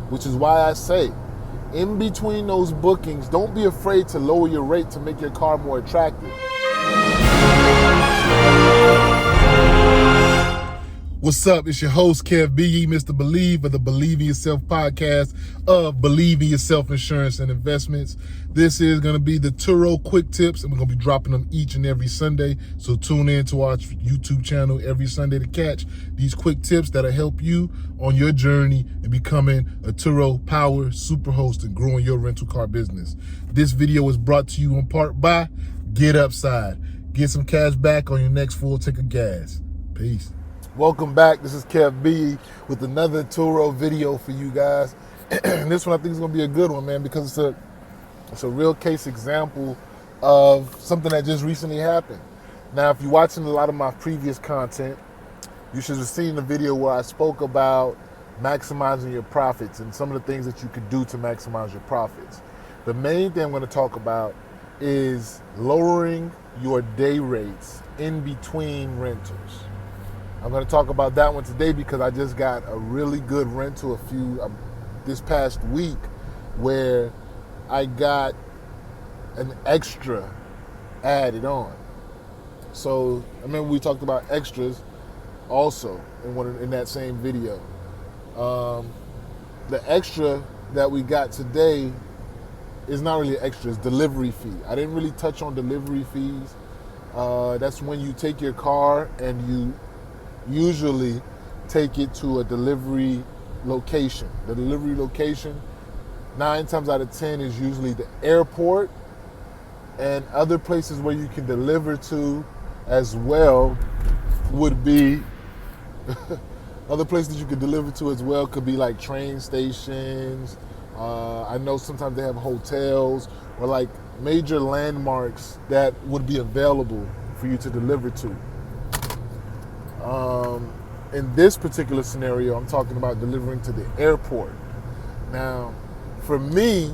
which is why I say, in between those bookings, don't be afraid to lower your rate to make your car more attractive. What's up? It's your host, Kev B, Mr. Believe of the Believe in Yourself podcast of Believe in Yourself Insurance and Investments. This is going to be the TURO quick tips, and we're going to be dropping them each and every Sunday. So tune in to our YouTube channel every Sunday to catch these quick tips that'll help you on your journey in becoming a TURO power super host and growing your rental car business. This video is brought to you in part by Get Upside. Get some cash back on your next full tank of gas. Peace. Welcome back. This is Kev B with another TURO video for you guys. This one I think is going to be a good one, man, because it's a real case example of something that just recently happened. Now, if you're watching a lot of my previous content, you should have seen the video where I spoke about maximizing your profits and some of the things that you could do to maximize your profits. The main thing I'm going to talk about is lowering your day rates in between rentals. I'm going to talk about that one today because I just got a really good rental this past week where I got an extra added on. So I remember we talked about extras also in that same video. The extra that we got today is not really extra, it's delivery fee. I didn't really touch on delivery fees. That's when you take your car and you usually take it to a delivery location. The delivery location, 9 times out of 10, is usually the airport, and other places where you can deliver to as well would be other places you could deliver to as well could be like train stations. I know sometimes they have hotels or like major landmarks that would be available for you to deliver to. In this particular scenario, I'm talking about delivering to the airport. Now, for me,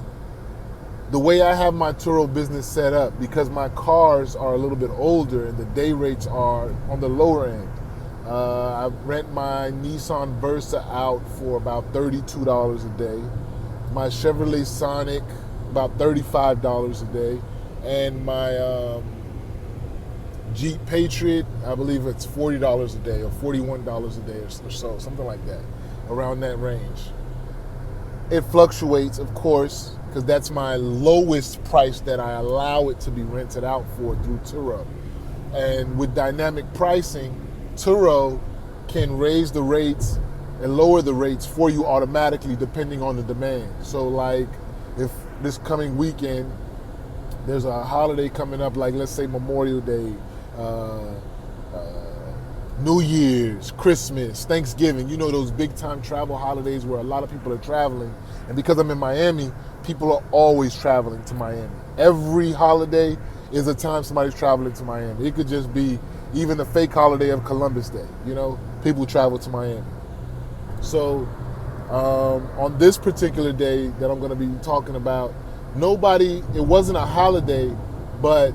the way I have my TURO business set up, because my cars are a little bit older and the day rates are on the lower end, I rent my Nissan Versa out for about $32 a day, my Chevrolet Sonic about $35 a day, and my Jeep Patriot, I believe it's $40 a day or $41 a day or so, something like that, around that range. It fluctuates, of course, because that's my lowest price that I allow it to be rented out for through TURO. And with dynamic pricing, TURO can raise the rates and lower the rates for you automatically depending on the demand. So like if this coming weekend, there's a holiday coming up, like let's say Memorial Day, New Year's, Christmas, Thanksgiving, you know, those big time travel holidays where a lot of people are traveling. And because I'm in Miami, people are always traveling to Miami. Every holiday is a time somebody's traveling to Miami. It could just be even the fake holiday of Columbus Day, you know, people travel to Miami. So on this particular day that I'm going to be talking about, it wasn't a holiday, but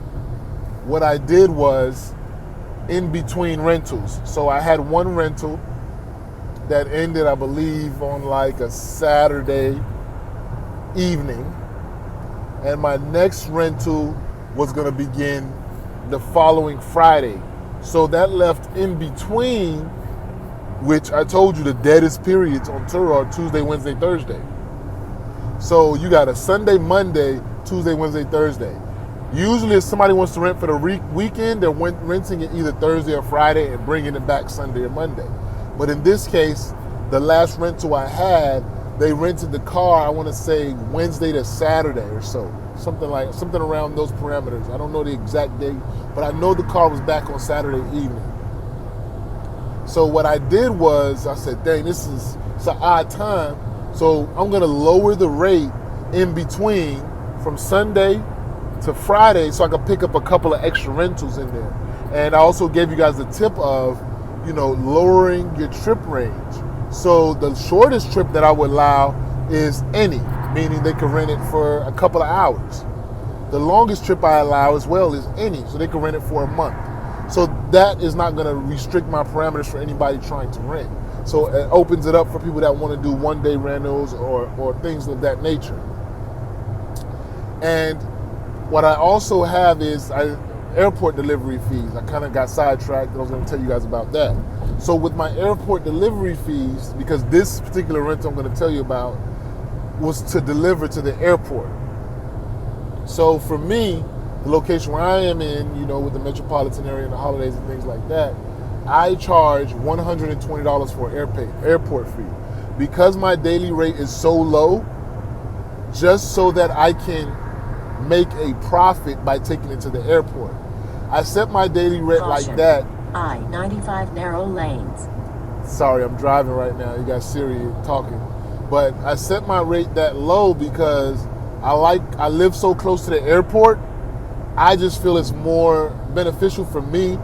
what I did was in between rentals. So I had one rental that ended, I believe, on like a Saturday evening. And my next rental was going to begin the following Friday. So that left in between, which I told you the deadest periods on TURO are Tuesday, Wednesday, Thursday. So you got a Sunday, Monday, Tuesday, Wednesday, Thursday. Usually if somebody wants to rent for the weekend, they're renting it either Thursday or Friday and bringing it back Sunday or Monday. But in this case, the last rental I had, they rented the car, I want to say Wednesday to Saturday or so. Something around those parameters. I don't know the exact date, but I know the car was back on Saturday evening. So what I did was, I said, dang, it's an odd time. So I'm going to lower the rate in between from Sunday to Friday so I could pick up a couple of extra rentals in there. And I also gave you guys the tip of, lowering your trip range. So the shortest trip that I would allow is any, meaning they can rent it for a couple of hours. The longest trip I allow as well is any, so they can rent it for a month. So that is not going to restrict my parameters for anybody trying to rent. So it opens it up for people that want to do one-day rentals or things of that nature. And what I also have is airport delivery fees. I kind of got sidetracked, and I was going to tell you guys about that. So with my airport delivery fees, because this particular rental I'm going to tell you about was to deliver to the airport. So for me, the location where I am in, you know, with the metropolitan area and the holidays and things like that, I charge $120 for airport fee. Because my daily rate is so low, just so that I can make a profit by taking it to the airport, I set my daily rate Caution. like that. I-95 narrow lanes. Sorry, I'm driving right now. You got Siri talking. But I set my rate that low because I live so close to the airport. I just feel it's more beneficial for me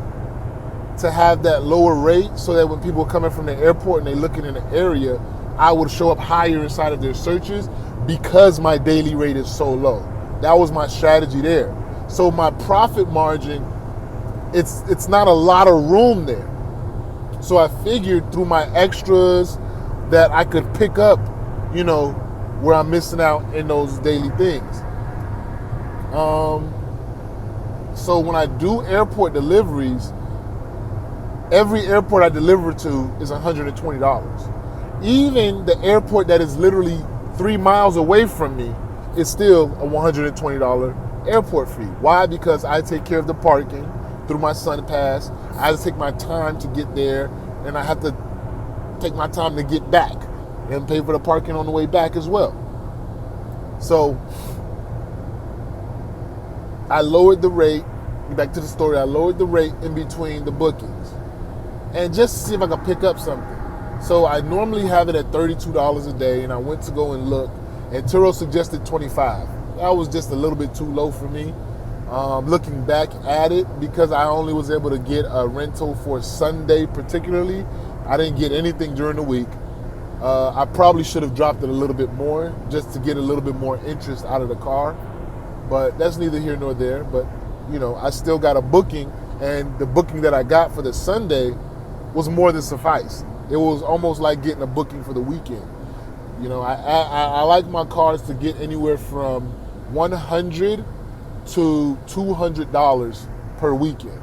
to have that lower rate so that when people are coming from the airport and they're looking in the area, I would show up higher inside of their searches because my daily rate is so low. That was my strategy there. So my profit margin, it's not a lot of room there. So I figured through my extras that I could pick up, you know, where I'm missing out in those daily things. So when I do airport deliveries, every airport I deliver to is $120. Even the airport that is literally 3 miles away from me is still a $120 airport fee. Why? Because I take care of the parking through my Sun Pass. I have to take my time to get there, and I have to take my time to get back and pay for the parking on the way back as well. So I lowered the rate. Back to the story. I lowered the rate in between the bookings, and just to see if I could pick up something. So I normally have it at $32 a day, and I went to go and look, and Turo suggested $25. That was just a little bit too low for me. Looking back at it, because I only was able to get a rental for Sunday particularly, I didn't get anything during the week. I probably should have dropped it a little bit more just to get a little bit more interest out of the car, but that's neither here nor there. But you know, I still got a booking, and the booking that I got for the Sunday was more than suffice. It was almost like getting a booking for the weekend. You know, I like my cars to get anywhere from $100 to $200 per weekend.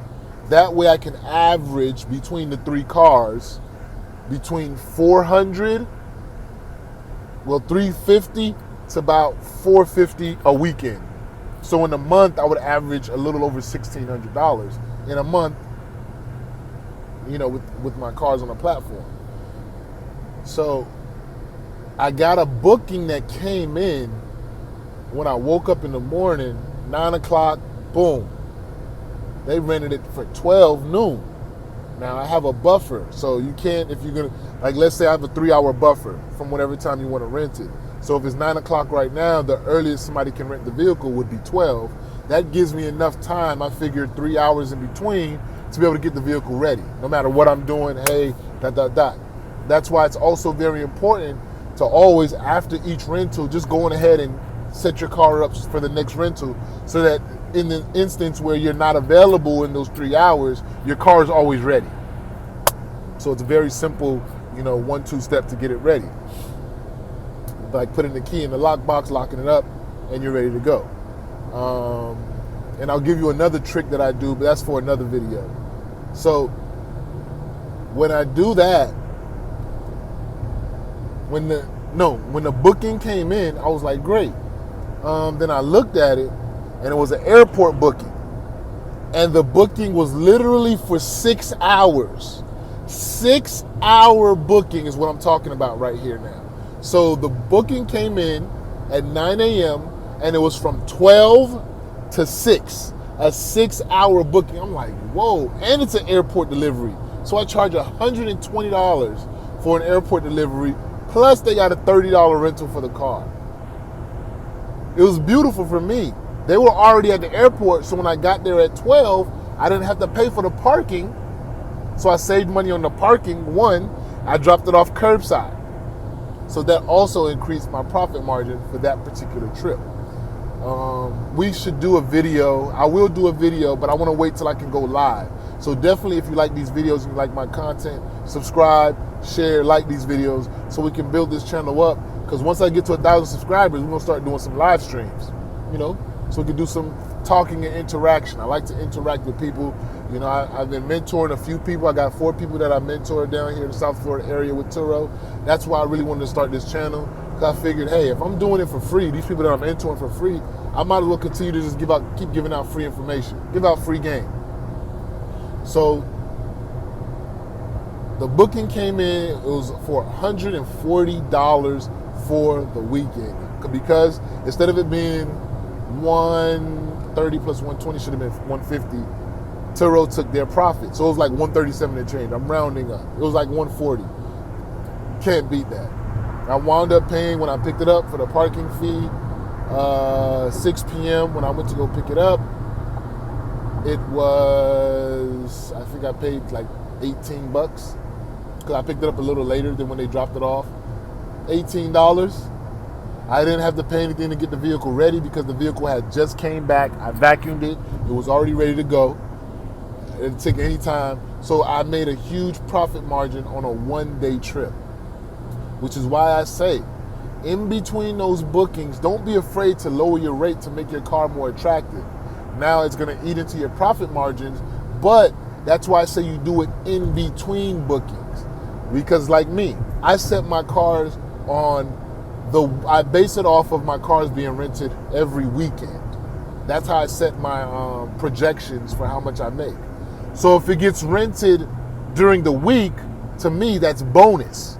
That way I can average between the three cars between $350 to about $450 a weekend. So in a month, I would average a little over $1,600 in a month, you know, with my cars on the platform. So I got a booking that came in when I woke up in the morning, 9 o'clock, boom. They rented it for 12 noon. Now I have a buffer, so you can't, if you're gonna, like let's say I have a 3-hour buffer from whatever time you want to rent it. So if it's 9 o'clock right now, the earliest somebody can rent the vehicle would be 12. That gives me enough time, I figured 3 hours in between, to be able to get the vehicle ready. No matter what I'm doing, hey, ... That's why it's also very important to always, after each rental, just going ahead and set your car up for the next rental, so that in the instance where you're not available in those 3 hours, your car is always ready. So it's a very simple, you know, 1-2 step to get it ready. Like putting the key in the lockbox, locking it up, and you're ready to go. And I'll give you another trick that I do, but that's for another video. So when I do that, when the booking came in, I was like, great. Then I looked at it, and it was an airport booking. And the booking was literally for 6 hours. 6-hour booking is what I'm talking about right here now. So the booking came in at 9 a.m. and it was from 12 to 6. A 6-hour booking. I'm like, whoa. And it's an airport delivery. So I charge $120 for an airport delivery. Plus they got a $30 rental for the car. It was beautiful for me. They were already at the airport, so when I got there at 12, I didn't have to pay for the parking. So I saved money on the parking. One, I dropped it off curbside. So that also increased my profit margin for that particular trip. We should do a video. I will do a video, but I want to wait till I can go live. So definitely, if you like these videos and you like my content, subscribe, share, like these videos so we can build this channel up. Because once I get to 1,000 subscribers, we're going to start doing some live streams, so we can do some talking and interaction. I like to interact with people. I've been mentoring a few people. I got 4 people that I mentored down here in the South Florida area with Turo. That's why I really wanted to start this channel. Because I figured, hey, if I'm doing it for free, these people that I'm mentoring for free, I might as well continue to just keep giving out free information, give out free game. So the booking came in, it was for $140 for the weekend. Because instead of it being 130 plus 120, should have been 150, Turo took their profit. So it was like 137 and change. I'm rounding up. It was like 140. Can't beat that. I wound up paying, when I picked it up, for the parking fee, 6 p.m. when I went to go pick it up. It was, I think I paid like $18 because I picked it up a little later than when they dropped it off. $18. I didn't have to pay anything to get the vehicle ready because the vehicle had just came back. I vacuumed it. It was already ready to go. It didn't take any time. So I made a huge profit margin on a one-day trip, which is why I say, in between those bookings, don't be afraid to lower your rate to make your car more attractive. Now it's going to eat into your profit margins, but that's why I say you do it in between bookings. Because like me, I set my cars I base it off of my cars being rented every weekend. That's how I set my projections for how much I make. So if it gets rented during the week, to me, that's bonus.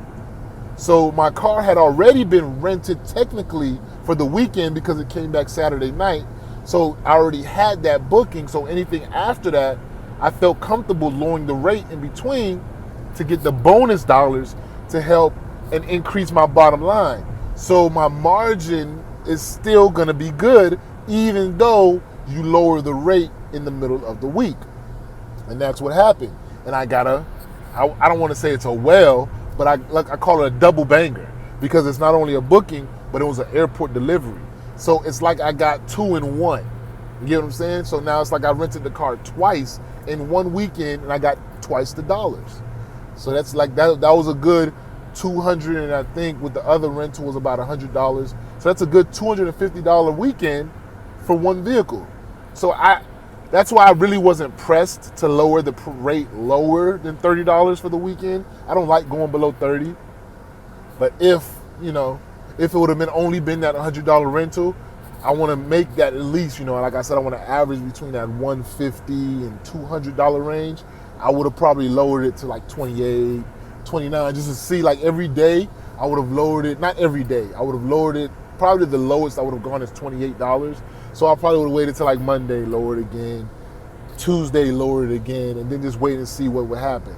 So my car had already been rented technically for the weekend because it came back Saturday night. So I already had that booking. So anything after that, I felt comfortable lowering the rate in between to get the bonus dollars to help and increase my bottom line. So my margin is still going to be good, even though you lower the rate in the middle of the week. And that's what happened. And I don't want to say it's a whale, but I call it a double banger because it's not only a booking, but it was an airport delivery. So it's like I got 2 in 1. You get what I'm saying? So now it's like I rented the car twice in one weekend and I got twice the dollars. So that's like that was a good $200, and I think with the other rental was about $100. So that's a good $250 weekend for one vehicle. So that's why I really wasn't pressed to lower the rate lower than $30 for the weekend. I don't like going below 30. But if it would have only been that $100 rental, I want to make that at least, like I said, I want to average between that $150 and $200 range. I would have probably lowered it to like 28, 29, just to see, like every day I would have lowered it. Not every day. I would have lowered it. Probably the lowest I would have gone is $28. So I probably would have waited till like Monday, lower it again. Tuesday, lower it again, and then just wait and see what would happen.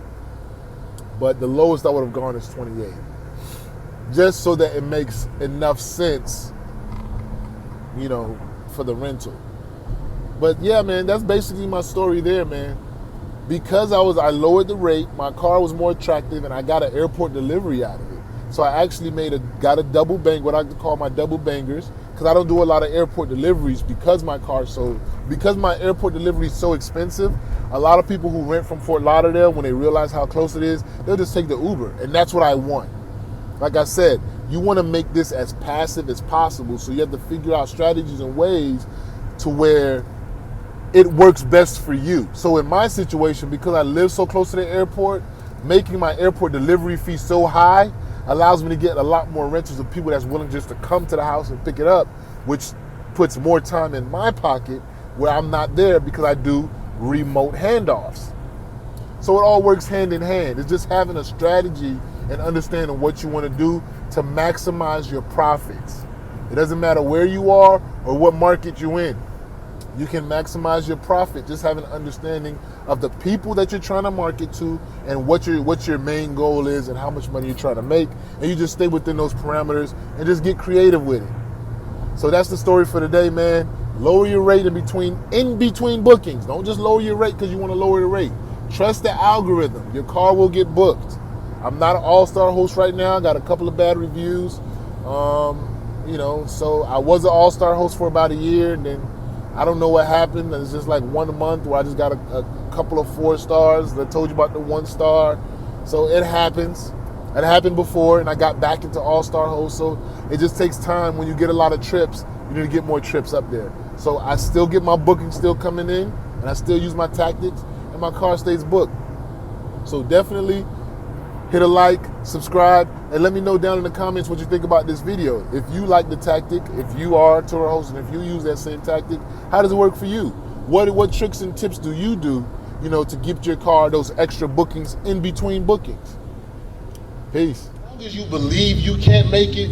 But the lowest I would have gone is 28. Just so that it makes enough sense, for the rental. But yeah, man, that's basically my story there, man. Because I lowered the rate, my car was more attractive, and I got an airport delivery out of it. So I actually got a double bang, what I call my double bangers, because I don't do a lot of airport deliveries because my airport delivery is so expensive. A lot of people who rent from Fort Lauderdale, when they realize how close it is, they'll just take the Uber, and that's what I want. Like I said, you want to make this as passive as possible, so you have to figure out strategies and ways to where it works best for you. So in my situation, because I live so close to the airport, making my airport delivery fee so high allows me to get a lot more rentals of people that's willing just to come to the house and pick it up, which puts more time in my pocket where I'm not there because I do remote handoffs. So it all works hand in hand. It's just having a strategy and understanding what you want to do to maximize your profits. It doesn't matter where you are or what market you're in. You can maximize your profit just having an understanding of the people that you're trying to market to and what your main goal is and how much money you're trying to make. And you just stay within those parameters and just get creative with it. So that's the story for today, man. Lower your rate in between bookings. Don't just lower your rate because you want to lower the rate. Trust the algorithm. Your car will get booked. I'm not an all-star host right now. I got a couple of bad reviews. So I was an all-star host for about a year, and then I don't know what happened. It's just like 1 month where I just got a couple of 4 stars. I told you about the 1 star. So it happens. It happened before, and I got back into all-star host. So it just takes time. When you get a lot of trips, you need to get more trips up there. So I still get my bookings still coming in, and I still use my tactics, and my car stays booked. So definitely hit a like, subscribe, and let me know down in the comments what you think about this video. If you like the tactic, if you are a TURO host, and if you use that same tactic, how does it work for you? What tricks and tips do you do, to get your car those extra bookings in between bookings? Peace. As long as you believe you can't make it,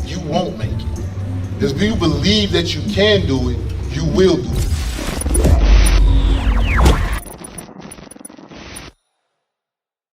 you won't make it. If you believe that you can do it, you will do it.